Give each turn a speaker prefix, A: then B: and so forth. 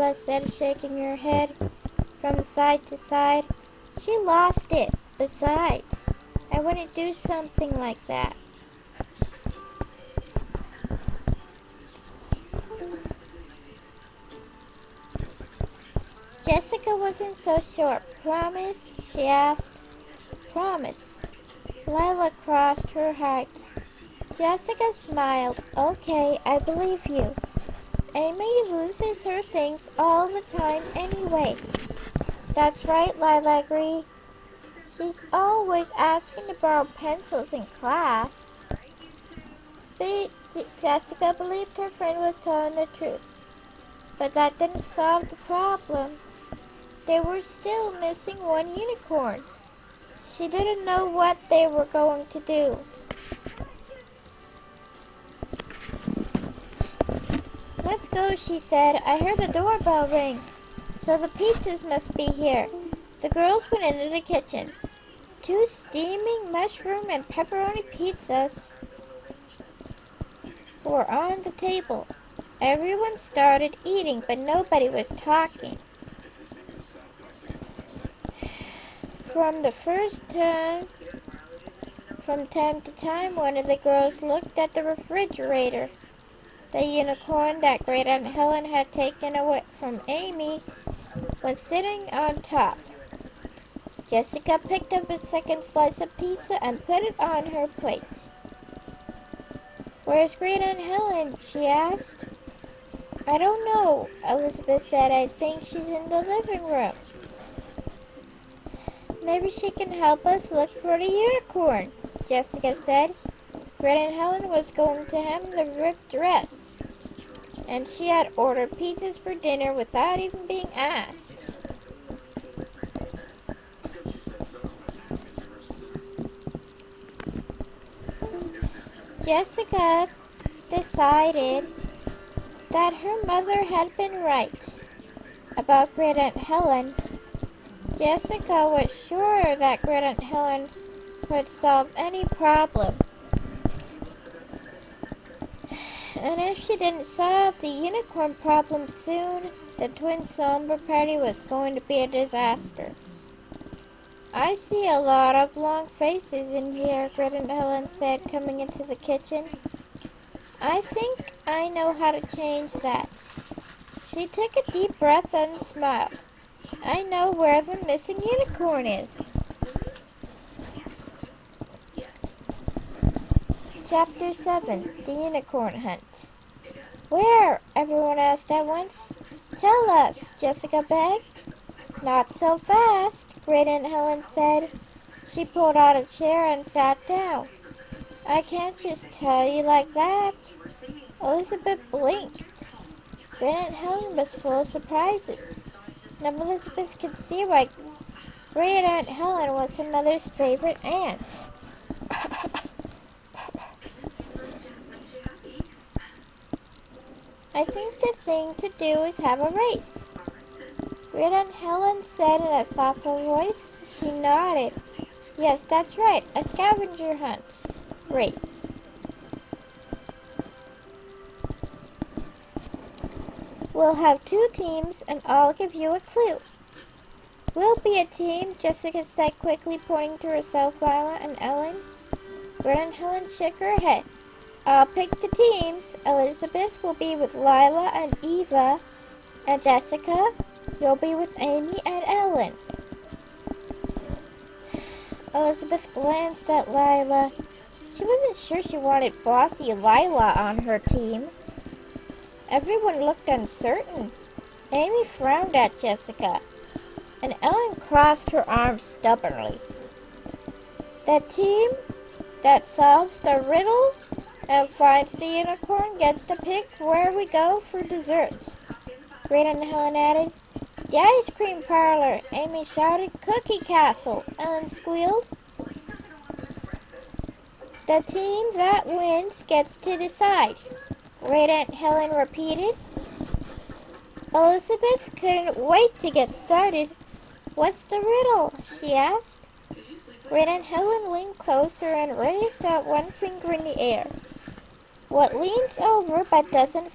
A: Lila said, shaking her head from side to side. She lost it. Besides, I wouldn't do something like that. Jessica wasn't so sure. Promise? She asked. Promise. Lila crossed her heart. Jessica smiled. Okay, I believe you. Amy loses her things all the time anyway. That's right, Lila agreed. She's always asking to borrow pencils in class. But Jessica believed her friend was telling the truth. But that didn't solve the problem. They were still missing one unicorn. She didn't know what they were going to do. Let's go, she said. I heard the doorbell ring. So the pizzas must be here. The girls went into the kitchen. 2 steaming mushroom and pepperoni pizzas were on the table. Everyone started eating, but nobody was talking. From time to time, one of the girls looked at the refrigerator. The unicorn that Great Aunt Helen had taken away from Amy was sitting on top. Jessica picked up a second slice of pizza and put it on her plate. Where's Great Aunt Helen? She asked. I don't know, Elizabeth said. I think she's in the living room. Maybe she can help us look for the unicorn, Jessica said. Great Aunt Helen was going to hem the ripped dress, and she had ordered pizzas for dinner without even being asked. Jessica decided that her mother had been right about Great Aunt Helen. Jessica was sure that Great Aunt Helen could solve any problem. And if she didn't solve the unicorn problem soon, the twin slumber party was going to be a disaster. I see a lot of long faces in here, Great Aunt Helen said, coming into the kitchen. I think I know how to change that. She took a deep breath and smiled. I know where the missing unicorn is. Chapter 7, The Unicorn Hunt. Where? Everyone asked at once. Tell us, Jessica begged. Not so fast, Great Aunt Helen said. She pulled out a chair and sat down. I can't just tell you like that. Elizabeth blinked. Great Aunt Helen was full of surprises. Now Elizabeth could see why Great Aunt Helen was her mother's favorite aunt. I think the thing to do is have a race, Great Aunt Helen said in a thoughtful voice. She nodded. Yes, that's right, a scavenger hunt race. We'll have 2 teams and I'll give you a clue. We'll be a team, Jessica said quickly, pointing to herself, Lila, and Ellen. Great Aunt Helen shook her head. I'll pick the teams. Elizabeth will be with Lila and Eva, and Jessica, you'll be with Amy and Ellen. Elizabeth glanced at Lila. She wasn't sure she wanted bossy Lila on her team. Everyone looked uncertain. Amy frowned at Jessica, and Ellen crossed her arms stubbornly. The team that solves the riddle and finds the unicorn gets to pick where we go for dessert. Great Aunt Helen added. The ice cream parlor, Amy shouted. Cookie castle, Ellen squealed. The team that wins gets to decide, Great Aunt Helen repeated. Elizabeth couldn't wait to get started. What's the riddle? She asked. Great Aunt Helen leaned closer and raised out one finger in the air. What leans over but doesn't